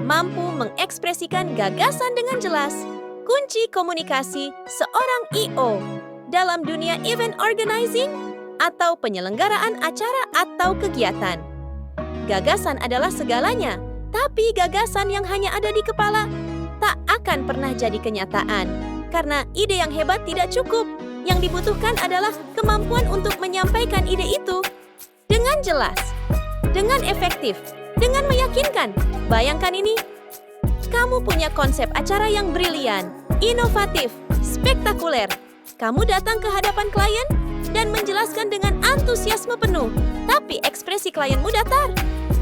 Mampu mengekspresikan gagasan dengan jelas. Kunci komunikasi seorang I.O. dalam dunia event organizing atau penyelenggaraan acara atau kegiatan. Gagasan adalah segalanya, tapi gagasan yang hanya ada di kepala tak akan pernah jadi kenyataan. Karena ide yang hebat tidak cukup. Yang dibutuhkan adalah kemampuan untuk menyampaikan ide itu dengan jelas, dengan efektif, dengan meyakinkan. Bayangkan ini, kamu punya konsep acara yang brilian, inovatif, spektakuler. Kamu datang ke hadapan klien dan menjelaskan dengan antusiasme penuh, tapi ekspresi klienmu datar.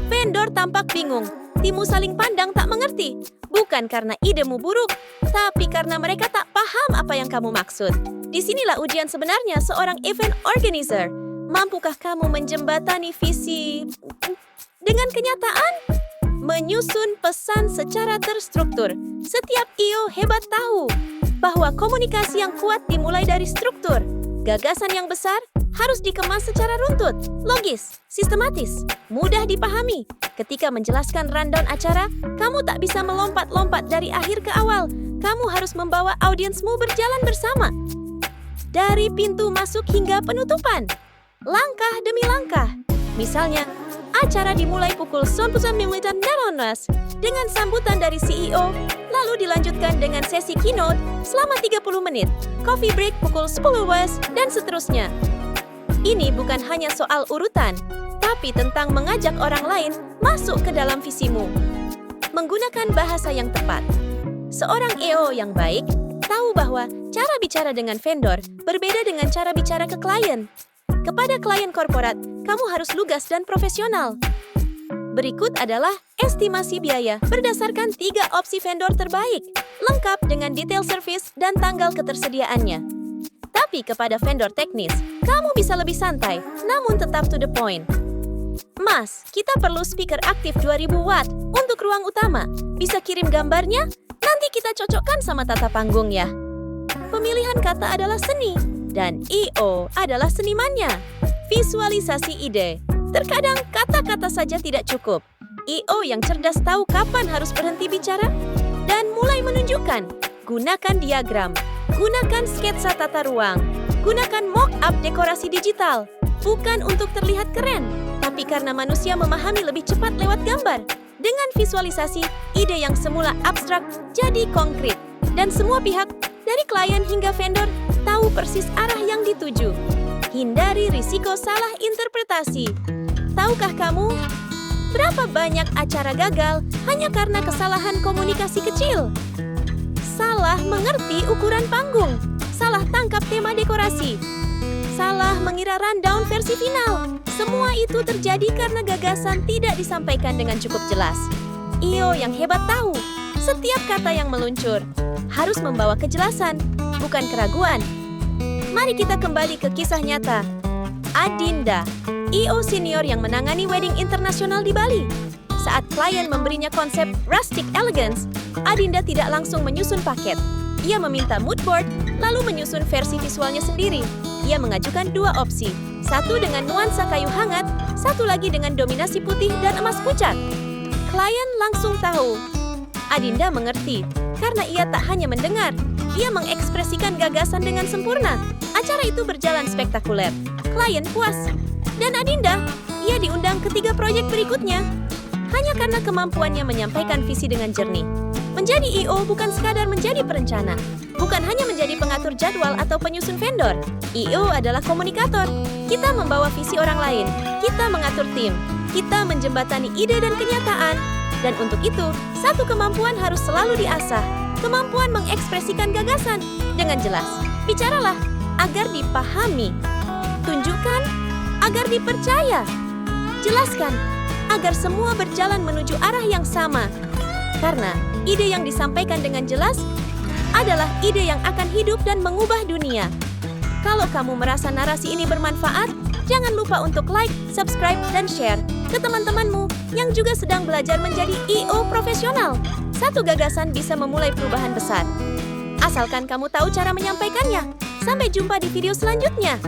Vendor tampak bingung, timu saling pandang tak mengerti. Bukan karena idemu buruk, tapi karena mereka tak paham apa yang kamu maksud. Disinilah ujian sebenarnya seorang event organizer. Mampukah kamu menjembatani visi dengan kenyataan? Menyusun pesan secara terstruktur. Setiap I.O. hebat tahu bahwa komunikasi yang kuat dimulai dari struktur. Gagasan yang besar harus dikemas secara runtut, logis, sistematis, mudah dipahami. Ketika menjelaskan rundown acara, kamu tak bisa melompat-lompat dari akhir ke awal. Kamu harus membawa audiensmu berjalan bersama. Dari pintu masuk hingga penutupan. Langkah demi langkah. Misalnya, acara dimulai pukul 9.00 dengan sambutan dari CEO, lalu dilanjutkan dengan sesi keynote selama 30 menit, coffee break pukul 10 WIB, dan seterusnya. Ini bukan hanya soal urutan, tapi tentang mengajak orang lain masuk ke dalam visimu. Menggunakan bahasa yang tepat. Seorang EO yang baik tahu bahwa cara bicara dengan vendor berbeda dengan cara bicara ke klien. Kepada klien korporat, kamu harus lugas dan profesional. Berikut adalah estimasi biaya berdasarkan 3 opsi vendor terbaik, lengkap dengan detail service dan tanggal ketersediaannya. Tapi kepada vendor teknis, kamu bisa lebih santai, namun tetap to the point. Mas, kita perlu speaker aktif 2000 watt untuk ruang utama. Bisa kirim gambarnya? Nanti kita cocokkan sama tata panggung ya. Pemilihan kata adalah seni, dan I.O. adalah senimannya. Visualisasi ide. Terkadang kata-kata saja tidak cukup. I.O. yang cerdas tahu kapan harus berhenti bicara dan mulai menunjukkan. Gunakan diagram, gunakan sketsa tata ruang, gunakan mock-up dekorasi digital. Bukan untuk terlihat keren, tapi karena manusia memahami lebih cepat lewat gambar. Dengan visualisasi, ide yang semula abstrak jadi konkret. Dan semua pihak, dari klien hingga vendor, tahu persis arah yang dituju. Hindari risiko salah interpretasi. Tahukah kamu, berapa banyak acara gagal hanya karena kesalahan komunikasi kecil? Salah mengerti ukuran panggung, salah tangkap tema dekorasi, salah mengira rundown versi final. Semua itu terjadi karena gagasan tidak disampaikan dengan cukup jelas. I.O. yang hebat tahu, setiap kata yang meluncur harus membawa kejelasan, bukan keraguan. Mari kita kembali ke kisah nyata. Adinda, I.O. senior yang menangani wedding internasional di Bali. Saat klien memberinya konsep rustic elegance, Adinda tidak langsung menyusun paket. Ia meminta mood board, lalu menyusun versi visualnya sendiri. Ia mengajukan 2 opsi, satu dengan nuansa kayu hangat, satu lagi dengan dominasi putih dan emas pucat. Klien langsung tahu. Adinda mengerti, karena ia tak hanya mendengar, ia mengekspresikan gagasan dengan sempurna. Acara itu berjalan spektakuler. Klien puas. Dan Adinda, ia diundang ke 3 proyek berikutnya. Hanya karena kemampuannya menyampaikan visi dengan jernih. Menjadi I.O. bukan sekadar menjadi perencana, bukan hanya menjadi pengatur jadwal atau penyusun vendor. I.O. adalah komunikator. Kita membawa visi orang lain, kita mengatur tim, kita menjembatani ide dan kenyataan. Dan untuk itu, satu kemampuan harus selalu diasah, kemampuan mengekspresikan gagasan dengan jelas. Bicaralah agar dipahami, tunjukkan agar dipercaya, jelaskan agar semua berjalan menuju arah yang sama. Karena ide yang disampaikan dengan jelas adalah ide yang akan hidup dan mengubah dunia. Kalau kamu merasa narasi ini bermanfaat, jangan lupa untuk like, subscribe, dan share ke teman-temanmu yang juga sedang belajar menjadi I.O. profesional. Satu gagasan bisa memulai perubahan besar. Asalkan kamu tahu cara menyampaikannya. Sampai jumpa di video selanjutnya.